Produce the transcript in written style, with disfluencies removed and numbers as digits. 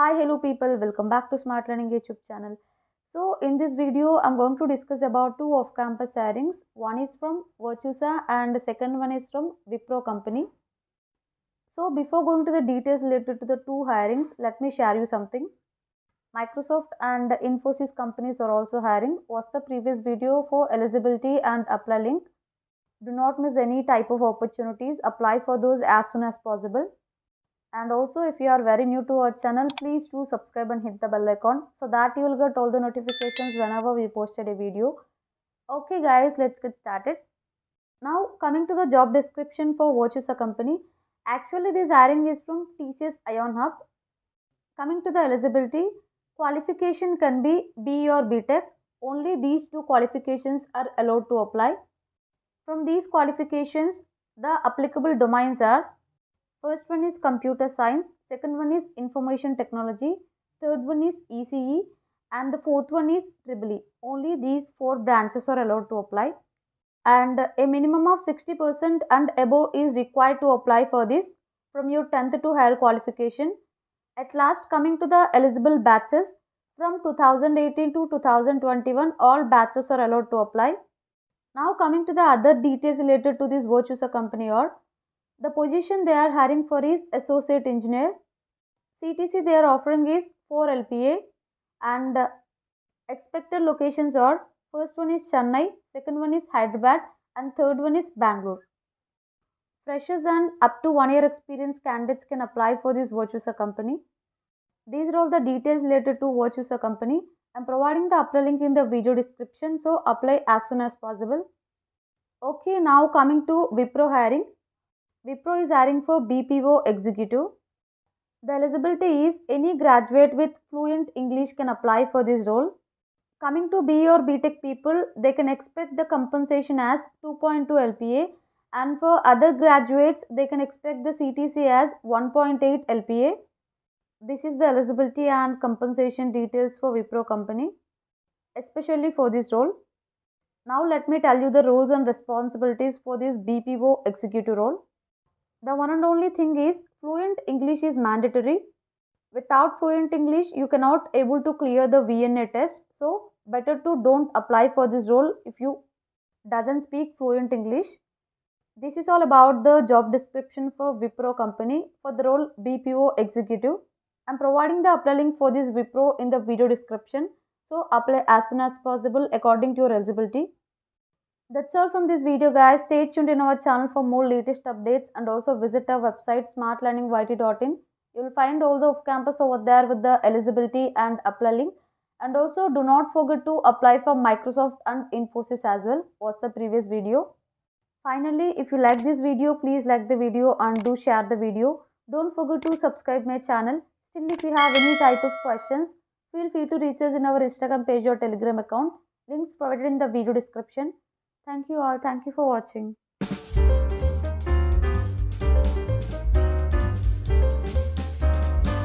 Hi, hello people, welcome back to Smart Learning YouTube channel. So in this video, I'm going to discuss about two off-campus hirings. One is from Virtusa and the second one is from Wipro company. So before going to the details related to the two hirings, let me share you something. Microsoft and Infosys companies are also hiring. Watch the previous video for eligibility and apply link. Do not miss any type of opportunities. Apply for those as soon as possible. And also, if you are very new to our channel, please do subscribe and hit the bell icon so that you will get all the notifications whenever we posted a video. Okay guys, let's get started. Now coming to the job description for Virtusa company. Actually this hiring is from TCS Ion Hub. Coming to the eligibility, qualification can be BE or BTech. Only these two qualifications are allowed to apply. From these qualifications, the applicable domains are: first one is computer science, second one is information technology, third one is ECE, and the fourth one is EEE. Only these four branches are allowed to apply. And a minimum of 60% and above is required to apply for this from your 10th to higher qualification. At last, coming to the eligible batches, from 2018 to 2021, all batches are allowed to apply. Now coming to the other details related to this Virtusa company, or the position they are hiring for is associate engineer. CTC they are offering is 4 LPA, and expected locations are: first one is Chennai, second one is Hyderabad, and third one is Bangalore. Freshers and up to 1 year experience candidates can apply for this Virtusa company. These are all the details related to Virtusa company. I'm providing the apply link in the video description, so apply as soon as possible. Okay, now coming to Wipro hiring. Wipro is hiring for BPO executive. The eligibility is any graduate with fluent English can apply for this role. Coming to BE or BTech people, they can expect the compensation as 2.2 LPA, and for other graduates, they can expect the CTC as 1.8 LPA. This is the eligibility and compensation details for Wipro company, especially for this role. Now let me tell you the roles and responsibilities for this BPO executive role. The one and only thing is fluent English is mandatory. Without fluent English, you cannot able to clear the VNA test. So better to don't apply for this role if you doesn't speak fluent English. This is all about the job description for Wipro company for the role BPO executive. I'm providing the apply link for this Wipro in the video description. So apply as soon as possible according to your eligibility. That's all from this video guys. Stay tuned in our channel for more latest updates, and also visit our website smartlearningyt.in. You will find all the off-campus over there with the eligibility and apply link. And also do not forget to apply for Microsoft and Infosys as well. Watch the previous video. Finally, if you like this video, please like the video and do share the video. Don't forget to subscribe my channel. Still, if you have any type of questions, feel free to reach us in our Instagram page or Telegram account. Links provided in the video description. Thank you all. Thank you for watching.